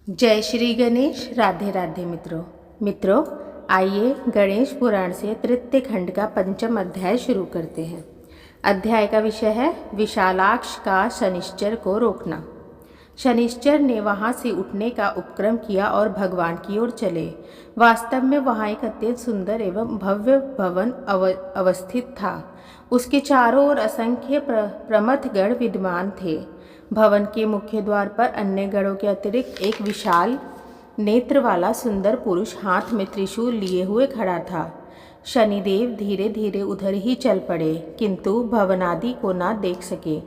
जय श्री गणेश। राधे राधे मित्रों आइए गणेश पुराण से तृतीय खंड का पंचम अध्याय शुरू करते हैं। अध्याय का विषय है विशालाक्ष का शनिश्चर को रोकना। शनिश्चर ने वहां से उठने का उपक्रम किया और भगवान की ओर चले। वास्तव में वहां एक अत्यंत सुंदर एवं भव्य भवन अवस्थित था। उसके चारों ओर असंख्य प्रमथ गण विद्यमान थे। भवन के मुख्य द्वार पर अन्य गणों के अतिरिक्त एक विशाल नेत्र वाला सुंदर पुरुष हाथ में त्रिशूल लिए हुए खड़ा था। शनिदेव धीरे धीरे उधर ही चल पड़े, किंतु भवनादि को ना देख सके।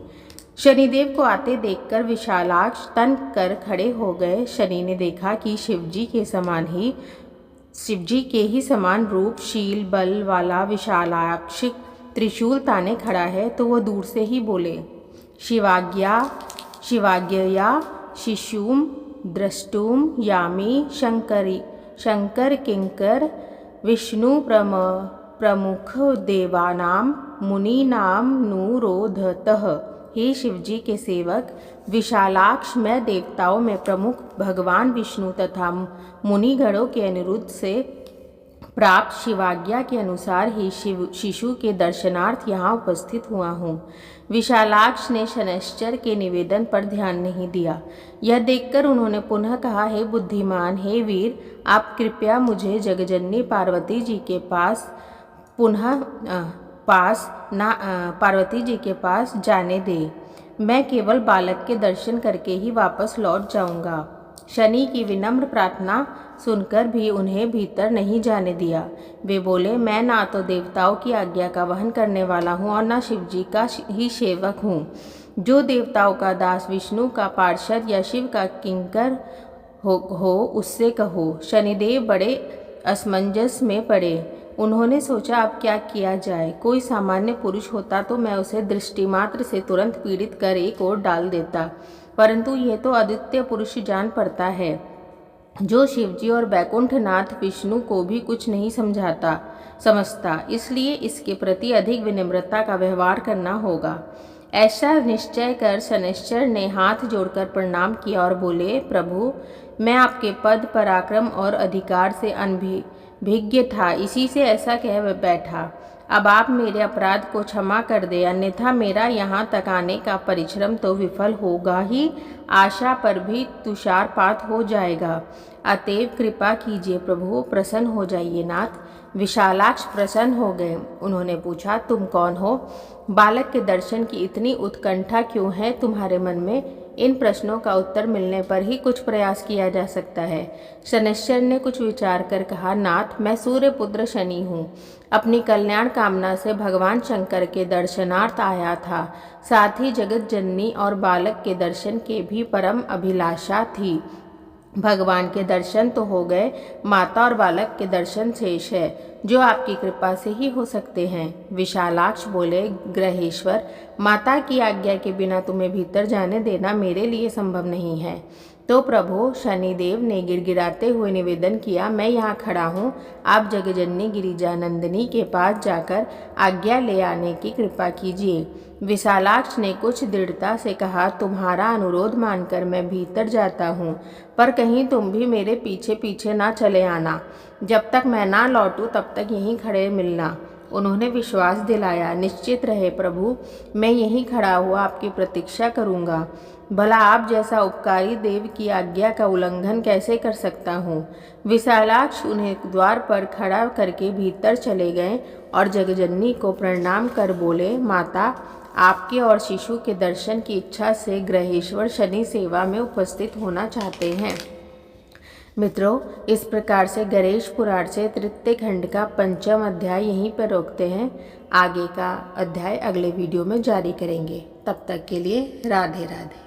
शनिदेव को आते देखकर विशालाक्ष तन कर खड़े हो गए। शनि ने देखा कि शिवजी के ही समान रूप, शील, बल वाला विशालाक्ष त्रिशूल ताने खड़ा है, तो वह दूर से ही बोले, शिवाज्ञया शिशुम द्रष्टुम यामी शंकर किंकर विष्णु प्रमुख देवानां मुनीनां नुरोधतः। हे शिवजी के सेवक विशालाक्ष, मैं देवताओं में प्रमुख भगवान विष्णु तथा मुनिगणों के अनुरोध से प्राप्त शिवाज्ञा के अनुसार ही शिशु के दर्शनार्थ यहाँ उपस्थित हुआ हूँ। विशालाक्ष ने शनैश्चर के निवेदन पर ध्यान नहीं दिया। यह देखकर उन्होंने पुनः कहा, हे बुद्धिमान, हे वीर, आप कृपया मुझे जगजननी पार्वती जी के पास जाने दे। मैं केवल बालक के दर्शन करके ही वापस लौट जाऊंगा। शनि की विनम्र प्रार्थना सुनकर भी उन्हें भीतर नहीं जाने दिया। वे बोले, मैं ना तो देवताओं की आज्ञा का वहन करने वाला हूँ और ना शिवजी का ही सेवक हूँ। जो देवताओं का दास, विष्णु का पार्षद या शिव का किंकर हो उससे कहो। शनिदेव बड़े असमंजस में पड़े। उन्होंने सोचा, अब क्या किया जाए। कोई सामान्य पुरुष होता तो मैं उसे दृष्टि मात्र से तुरंत पीड़ित कर एक ओर डाल देता, परंतु यह तो अद्वितीय पुरुष जान पड़ता है, जो शिवजी और बैकुंठनाथ विष्णु को भी कुछ नहीं समझता। इसलिए इसके प्रति अधिक विनम्रता का व्यवहार करना होगा। ऐसा निश्चय कर शनैश्चर ने हाथ जोड़कर प्रणाम किया और बोले, प्रभु, मैं आपके पद, पराक्रम और अधिकार से अनभिज्ञ था, इसी से ऐसा कह बैठा। अब आप मेरे अपराध को क्षमा कर दे, अन्यथा मेरा यहाँ तक आने का परिश्रम तो विफल होगा ही, आशा पर भी तुषारपात हो जाएगा। अतएव कृपा कीजिए प्रभु, प्रसन्न हो जाइए नाथ। विशालाक्ष प्रसन्न हो गए। उन्होंने पूछा, तुम कौन हो? बालक के दर्शन की इतनी उत्कंठा क्यों है तुम्हारे मन में? इन प्रश्नों का उत्तर मिलने पर ही कुछ प्रयास किया जा सकता है। शनैश्चर ने कुछ विचार कर कहा, नाथ, मैं सूर्यपुत्र शनि हूँ। अपनी कल्याण कामना से भगवान शंकर के दर्शनार्थ आया था। साथ ही जगत जननी और बालक के दर्शन के भी परम अभिलाषा थी। भगवान के दर्शन तो हो गए, माता और बालक के दर्शन शेष है, जो आपकी कृपा से ही हो सकते हैं। विशालाक्ष बोले, ग्रहेश्वर, माता की आज्ञा के बिना तुम्हें भीतर जाने देना मेरे लिए संभव नहीं है। तो प्रभु, शनिदेव ने गिड़गिड़ाते हुए निवेदन किया, मैं यहाँ खड़ा हूँ, आप जगजननी गिरिजानंदिनी के पास जाकर आज्ञा ले आने की कृपा कीजिए। विशालाक्ष ने कुछ दृढ़ता से कहा, तुम्हारा अनुरोध मानकर मैं भीतर जाता हूँ, पर कहीं तुम भी मेरे पीछे पीछे ना चले आना। जब तक मैं ना लौटूं तब तक यहीं खड़े मिलना। उन्होंने विश्वास दिलाया, निश्चित रहे प्रभु, मैं यहीं खड़ा हुआ आपकी प्रतीक्षा करूँगा। भला आप जैसा उपकारी देव की आज्ञा का उल्लंघन कैसे कर सकता हूँ। विशालाक्ष उन्हें द्वार पर खड़ा करके भीतर चले गए और जगजननी को प्रणाम कर बोले, माता, आपके और शिशु के दर्शन की इच्छा से ग्रहेश्वर शनि सेवा में उपस्थित होना चाहते हैं। मित्रों, इस प्रकार से गणेश पुराण से तृतीय खंड का पंचम अध्याय यहीं पर रोकते हैं। आगे का अध्याय अगले वीडियो में जारी करेंगे। तब तक के लिए राधे राधे।